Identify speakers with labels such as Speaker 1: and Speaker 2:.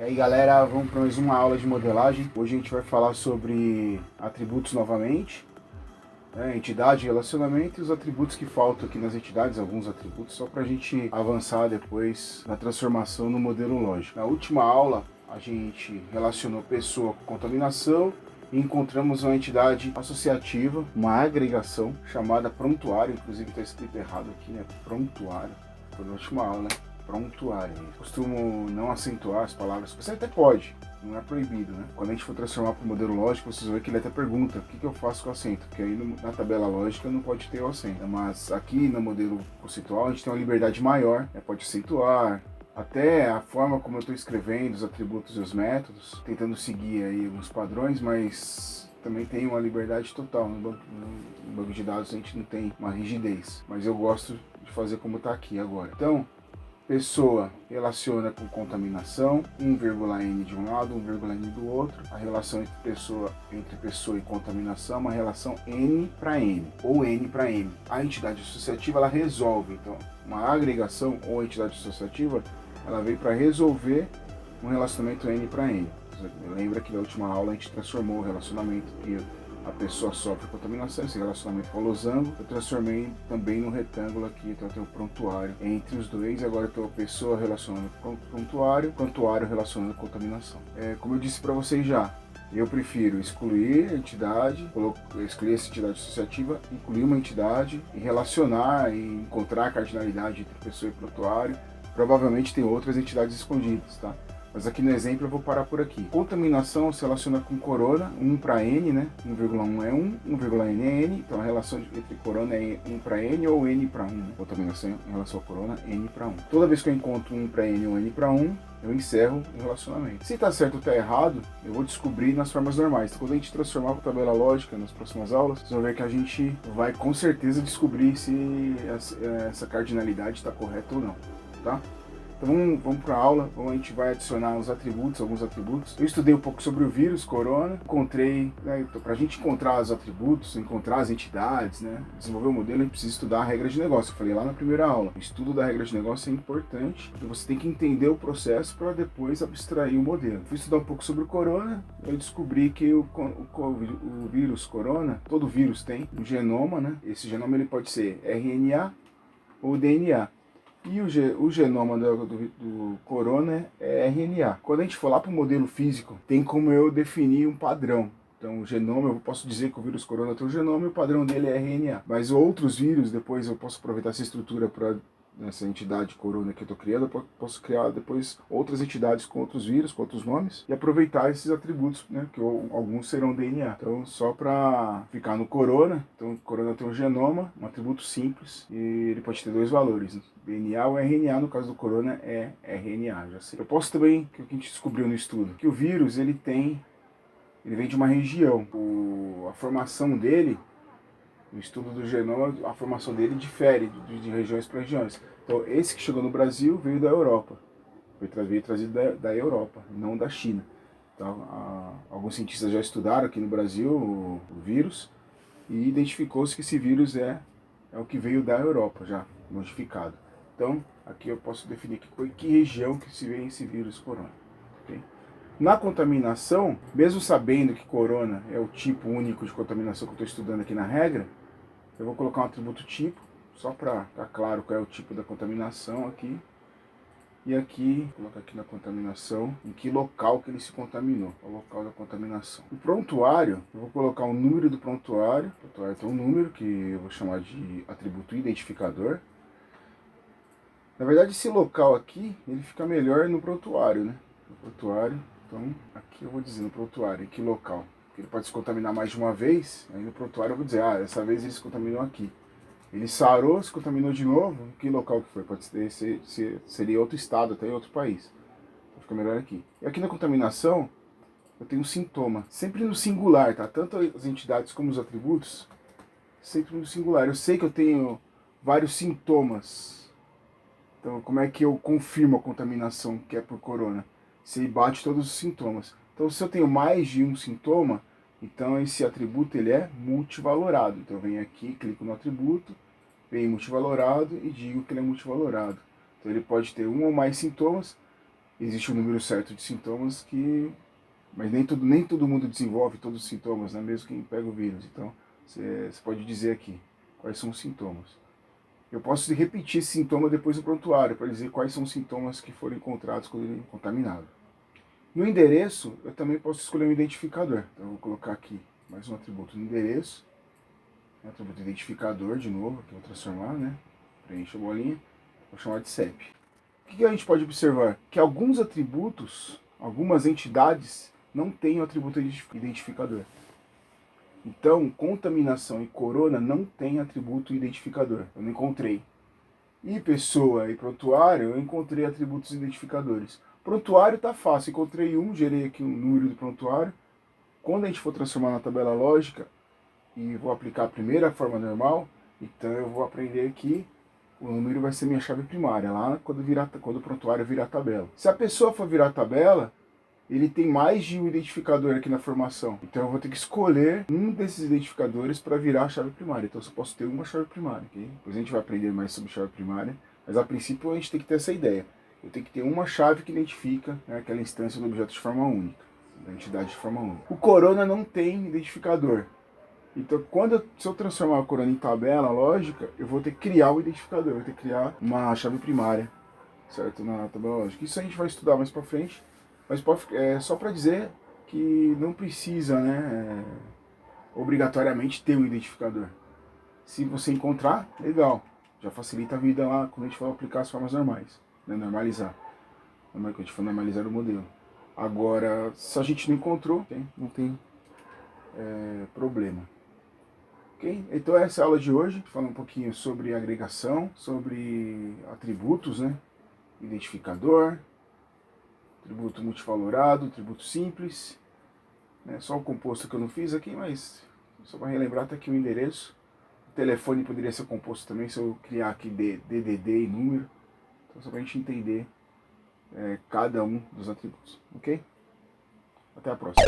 Speaker 1: E aí galera, vamos para mais uma aula de modelagem. Hoje a gente vai falar sobre atributos novamente, entidade, relacionamento e os atributos que faltam aqui nas entidades, alguns atributos, só para a gente avançar depois na transformação no modelo lógico. Na última aula a gente relacionou pessoa com contaminação e encontramos uma entidade associativa, uma agregação chamada prontuário, inclusive está escrito errado aqui, né? Prontuário, foi na última aula, né? Prontuário. Costumo não acentuar as palavras, você até pode, não é proibido, né? Quando a gente for transformar para o modelo lógico, vocês vão ver que ele até pergunta o que eu faço com o acento, porque aí na tabela lógica não pode ter o acento, mas aqui no modelo conceitual a gente tem uma liberdade maior, pode acentuar, até a forma como eu estou escrevendo os atributos e os métodos, tentando seguir aí alguns padrões, mas também tem uma liberdade total. No banco de dados a gente não tem uma rigidez, mas eu gosto de fazer como está aqui agora. Então, pessoa relaciona com contaminação, 1,n de um lado, 1,n do outro. A relação entre pessoa e contaminação é uma relação n para n, ou n para m. A entidade associativa ela resolve, então, uma agregação ou entidade associativa, ela veio para resolver um relacionamento n para n. Lembra que na última aula a gente transformou o relacionamento que a pessoa sofre contaminação, esse relacionamento com o losango, eu transformei também no retângulo aqui, então eu tenho o prontuário entre os dois, agora eu tenho a pessoa relacionando com o prontuário relacionando com contaminação. Como eu disse para vocês já, eu prefiro excluir a entidade, excluir essa entidade associativa, incluir uma entidade e relacionar e encontrar a cardinalidade entre pessoa e prontuário. Provavelmente tem outras entidades escondidas, tá? Mas aqui no exemplo eu vou parar por aqui. Contaminação se relaciona com corona, 1 para n, né? 1,1 é 1, 1,n é n. Então a relação entre corona é 1 para n ou n para 1. Né? Contaminação em relação à corona, n para 1. Toda vez que eu encontro 1 para n ou n para 1, eu encerro o relacionamento. Se está certo ou está errado, eu vou descobrir nas formas normais. Quando a gente transformar para tabela lógica nas próximas aulas, vocês vão ver que a gente vai com certeza descobrir se essa cardinalidade está correta ou não, tá? Então vamos para a aula, a gente vai adicionar os atributos, alguns atributos. Eu estudei um pouco sobre o vírus, corona, encontrei, né, para a gente encontrar os atributos, encontrar as entidades, né, desenvolver o modelo, a gente precisa estudar a regra de negócio. Eu falei lá na primeira aula, o estudo da regra de negócio é importante, porque você tem que entender o processo para depois abstrair o modelo. Fui estudar um pouco sobre o corona, eu descobri que o vírus corona, todo vírus tem um genoma, né, esse genoma ele pode ser RNA ou DNA. E o genoma do corona é RNA. Quando a gente for lá para o modelo físico, tem como eu definir um padrão. Então o genoma, eu posso dizer que o vírus corona tem um genoma e o padrão dele é RNA. Mas outros vírus, depois eu posso aproveitar essa estrutura para essa entidade corona que eu estou criando, eu posso criar depois outras entidades com outros vírus, com outros nomes, e aproveitar esses atributos, né, que alguns serão DNA. Então, só para ficar no corona, então o corona tem um genoma, um atributo simples, e ele pode ter dois valores, né? DNA ou RNA, no caso do corona é RNA, já sei. Eu posso também, que a gente descobriu no estudo, que o vírus ele vem de uma região, a formação dele, no estudo do genoma, a formação dele difere de regiões para regiões. Então, esse que chegou no Brasil veio da Europa. Veio trazido da Europa, não da China. Então, alguns cientistas já estudaram aqui no Brasil o vírus e identificou-se que esse vírus é o que veio da Europa, já modificado. Então, aqui eu posso definir que região que se vê esse vírus corona. Okay? Na contaminação, mesmo sabendo que corona é o tipo único de contaminação que eu estou estudando aqui na regra, eu vou colocar um atributo tipo, só para ficar claro qual é o tipo da contaminação aqui. E aqui, vou colocar aqui na contaminação, em que local que ele se contaminou, o local da contaminação. O prontuário, eu vou colocar o número do prontuário. O prontuário tem um número que eu vou chamar de atributo identificador. Na verdade, esse local aqui, ele fica melhor no prontuário, né? No prontuário, então aqui eu vou dizer no prontuário, em que local. Porque ele pode se contaminar mais de uma vez, aí no prontuário eu vou dizer, dessa vez ele se contaminou aqui. Ele sarou, se contaminou de novo, que local que foi? Pode seria outro estado, até outro país. Então fica melhor aqui. E aqui na contaminação, eu tenho um sintoma. Sempre no singular, tá? Tanto as entidades como os atributos, sempre no singular. Eu sei que eu tenho vários sintomas. Então, como é que eu confirmo a contaminação que é por corona? Se bate todos os sintomas. Então, se eu tenho mais de um sintoma, então esse atributo ele é multivalorado. Então eu venho aqui, clico no atributo, venho multivalorado e digo que ele é multivalorado. Então ele pode ter um ou mais sintomas, existe um número certo de sintomas que... Mas nem todo mundo desenvolve todos os sintomas, né? Mesmo quem pega o vírus. Então, você pode dizer aqui quais são os sintomas. Eu posso repetir esse sintoma depois do prontuário, para dizer quais são os sintomas que foram encontrados quando ele é contaminado. No endereço, eu também posso escolher um identificador. Então, eu vou colocar aqui mais um atributo no endereço. Atributo identificador, de novo, que eu vou transformar, né? Preenche a bolinha. Vou chamar de CEP. O que a gente pode observar? Que alguns atributos, algumas entidades, não têm o atributo identificador. Então, contaminação e corona não tem atributo identificador. Eu não encontrei. E pessoa e prontuário, eu encontrei atributos identificadores. Prontuário tá fácil. Encontrei um, gerei aqui um número do prontuário. Quando a gente for transformar na tabela lógica e vou aplicar a primeira forma normal, então eu vou aprender aqui, o número vai ser minha chave primária, lá quando o prontuário virar tabela. Se a pessoa for virar tabela, ele tem mais de um identificador aqui na formação. Então eu vou ter que escolher um desses identificadores para virar a chave primária. Então eu só posso ter uma chave primária, ok? Depois a gente vai aprender mais sobre chave primária, mas a princípio a gente tem que ter essa ideia. Eu tenho que ter uma chave que identifica, né, aquela instância do objeto de forma única, da entidade de forma única. O corona não tem identificador. Então, se eu transformar o corona em tabela lógica, eu vou ter que criar o identificador, eu vou ter que criar uma chave primária, certo? Na tabela lógica. Isso a gente vai estudar mais para frente. Mas só para dizer que não precisa, né, obrigatoriamente ter um identificador. Se você encontrar, legal. Já facilita a vida lá quando a gente for aplicar as formas normais, né, normalizar. Quando a gente for normalizar o modelo. Agora, se a gente não encontrou, não tem problema. Okay? Então essa é a aula de hoje, falando um pouquinho sobre agregação, sobre atributos, né, identificador, atributo multivalorado, atributo simples, né? Só o composto que eu não fiz aqui, mas só para relembrar, tá aqui o endereço. O telefone poderia ser composto também, se eu criar aqui DDD e número. Então só para a gente entender cada um dos atributos, ok? Até a próxima.